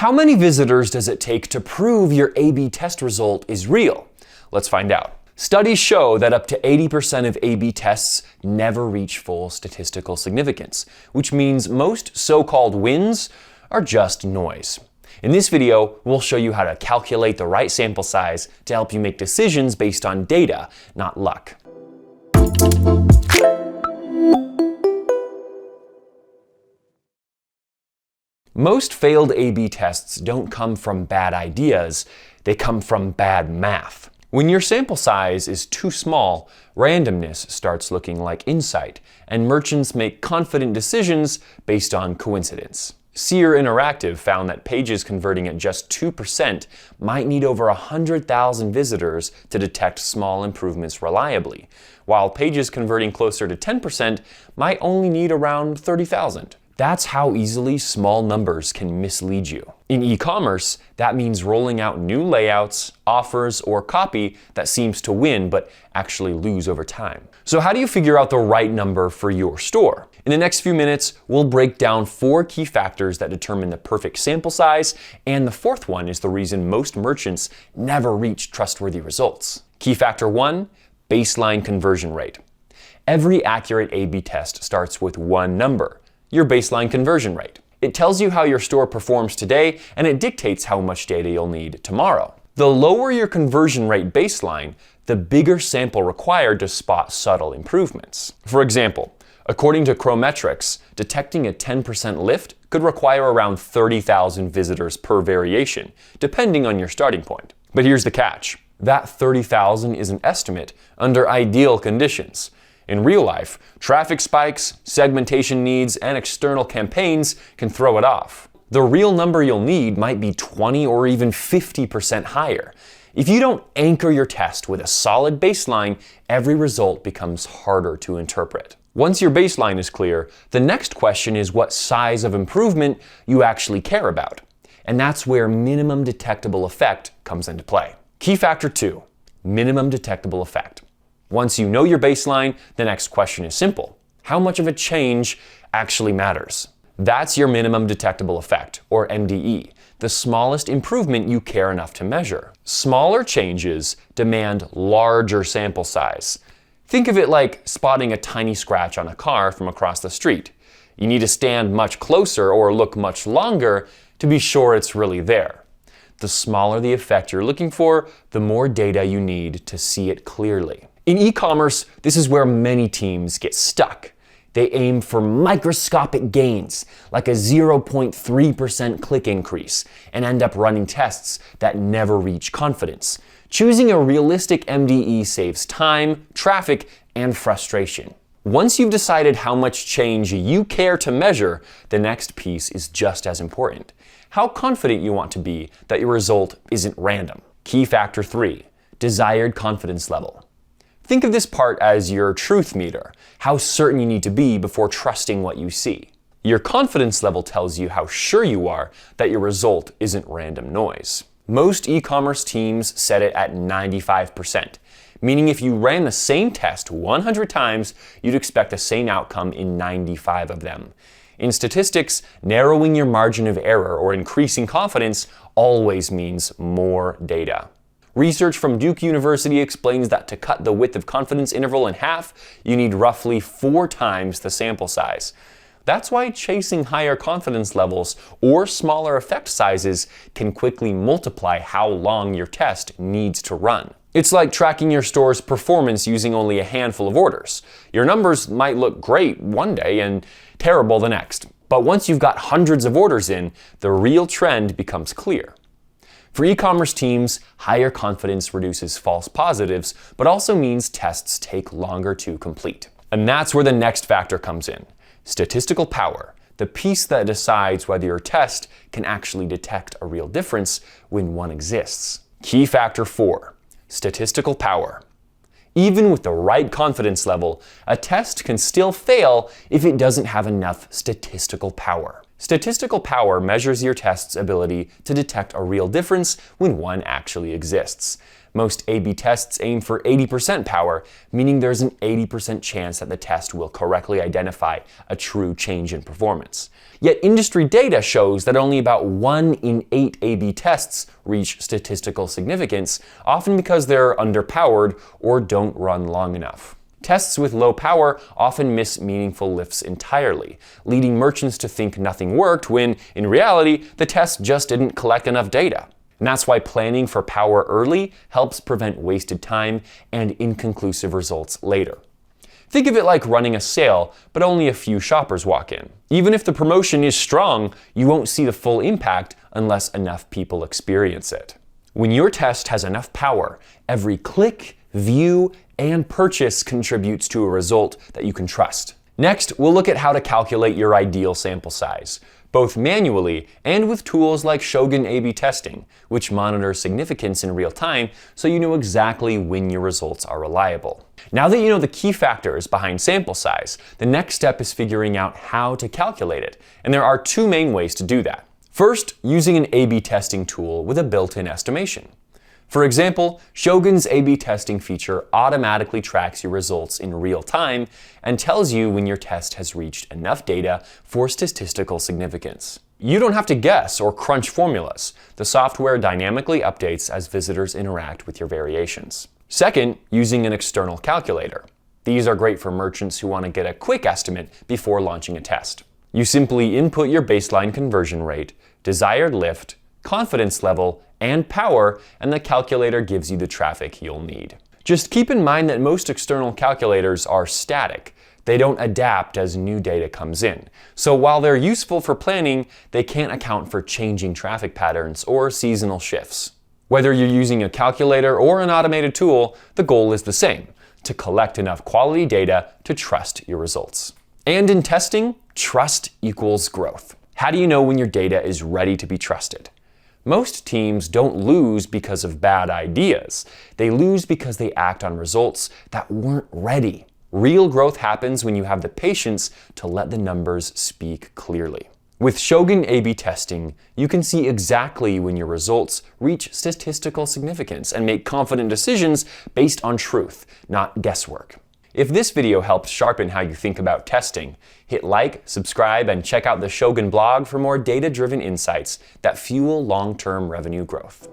How many visitors does it take to prove your A/B test result is real? Let's find out. Studies show that up to 80% of A/B tests never reach full statistical significance, which means most so-called wins are just noise. In this video, we'll show you how to calculate the right sample size to help you make decisions based on data, not luck. Most failed A/B tests don't come from bad ideas, they come from bad math. When your sample size is too small, randomness starts looking like insight, and merchants make confident decisions based on coincidence. Seer Interactive found that pages converting at just 2% might need over 100,000 visitors to detect small improvements reliably, while pages converting closer to 10% might only need around 30,000. That's how easily small numbers can mislead you. In e-commerce, that means rolling out new layouts, offers, or copy that seems to win but actually lose over time. So how do you figure out the right number for your store? In the next few minutes, we'll break down 4 key factors that determine the perfect sample size, and the fourth one is the reason most merchants never reach trustworthy results. Key factor 1, baseline conversion rate. Every accurate A/B test starts with one number, your baseline conversion rate. It tells you how your store performs today, and it dictates how much data you'll need tomorrow. The lower your conversion rate baseline, the bigger sample required to spot subtle improvements. For example, according to Chrometrics, detecting a 10% lift could require around 30,000 visitors per variation, depending on your starting point. But here's the catch. That 30,000 is an estimate under ideal conditions. In real life, traffic spikes, segmentation needs, and external campaigns can throw it off. The real number you'll need might be 20 or even 50% higher. If you don't anchor your test with a solid baseline, every result becomes harder to interpret. Once your baseline is clear, the next question is what size of improvement you actually care about. And that's where minimum detectable effect comes into play. Key factor 2, minimum detectable effect. Once you know your baseline, the next question is simple. How much of a change actually matters? That's your minimum detectable effect, or MDE, the smallest improvement you care enough to measure. Smaller changes demand larger sample size. Think of it like spotting a tiny scratch on a car from across the street. You need to stand much closer or look much longer to be sure it's really there. The smaller the effect you're looking for, the more data you need to see it clearly. In e-commerce, this is where many teams get stuck. They aim for microscopic gains, like a 0.3% click increase, and end up running tests that never reach confidence. Choosing a realistic MDE saves time, traffic, and frustration. Once you've decided how much change you care to measure, the next piece is just as important. How confident you want to be that your result isn't random. Key factor 3, desired confidence level. Think of this part as your truth meter, how certain you need to be before trusting what you see. Your confidence level tells you how sure you are that your result isn't random noise. Most e-commerce teams set it at 95%, meaning if you ran the same test 100 times, you'd expect the same outcome in 95 of them. In statistics, narrowing your margin of error or increasing confidence always means more data. Research from Duke University explains that to cut the width of confidence interval in half, you need roughly 4 times the sample size. That's why chasing higher confidence levels or smaller effect sizes can quickly multiply how long your test needs to run. It's like tracking your store's performance using only a handful of orders. Your numbers might look great one day and terrible the next. But once you've got hundreds of orders in, the real trend becomes clear. For e-commerce teams, higher confidence reduces false positives, but also means tests take longer to complete. And that's where the next factor comes in. Statistical power, the piece that decides whether your test can actually detect a real difference when one exists. Key factor 4, statistical power. Even with the right confidence level, a test can still fail if it doesn't have enough statistical power. Statistical power measures your test's ability to detect a real difference when one actually exists. Most A/B tests aim for 80% power, meaning there's an 80% chance that the test will correctly identify a true change in performance. Yet industry data shows that only about 1 in 8 A/B tests reach statistical significance, often because they're underpowered or don't run long enough. Tests with low power often miss meaningful lifts entirely, leading merchants to think nothing worked when, in reality, the test just didn't collect enough data. And that's why planning for power early helps prevent wasted time and inconclusive results later. Think of it like running a sale, but only a few shoppers walk in. Even if the promotion is strong, you won't see the full impact unless enough people experience it. When your test has enough power, every click, view, and purchase contributes to a result that you can trust. Next, we'll look at how to calculate your ideal sample size, both manually and with tools like Shogun A/B testing, which monitors significance in real time so you know exactly when your results are reliable. Now that you know the key factors behind sample size, the next step is figuring out how to calculate it, and there are 2 main ways to do that. First, using an A/B testing tool with a built-in estimation. For example, Shogun's A/B testing feature automatically tracks your results in real time and tells you when your test has reached enough data for statistical significance. You don't have to guess or crunch formulas. The software dynamically updates as visitors interact with your variations. Second, using an external calculator. These are great for merchants who want to get a quick estimate before launching a test. You simply input your baseline conversion rate, desired lift, confidence level, and power, and the calculator gives you the traffic you'll need. Just keep in mind that most external calculators are static. They don't adapt as new data comes in. So while they're useful for planning, they can't account for changing traffic patterns or seasonal shifts. Whether you're using a calculator or an automated tool, the goal is the same: to collect enough quality data to trust your results. And in testing, trust equals growth. How do you know when your data is ready to be trusted? Most teams don't lose because of bad ideas. They lose because they act on results that weren't ready. Real growth happens when you have the patience to let the numbers speak clearly. With Shogun A/B testing, you can see exactly when your results reach statistical significance and make confident decisions based on truth, not guesswork. If this video helped sharpen how you think about testing, hit like, subscribe, and check out the Shogun blog for more data-driven insights that fuel long-term revenue growth.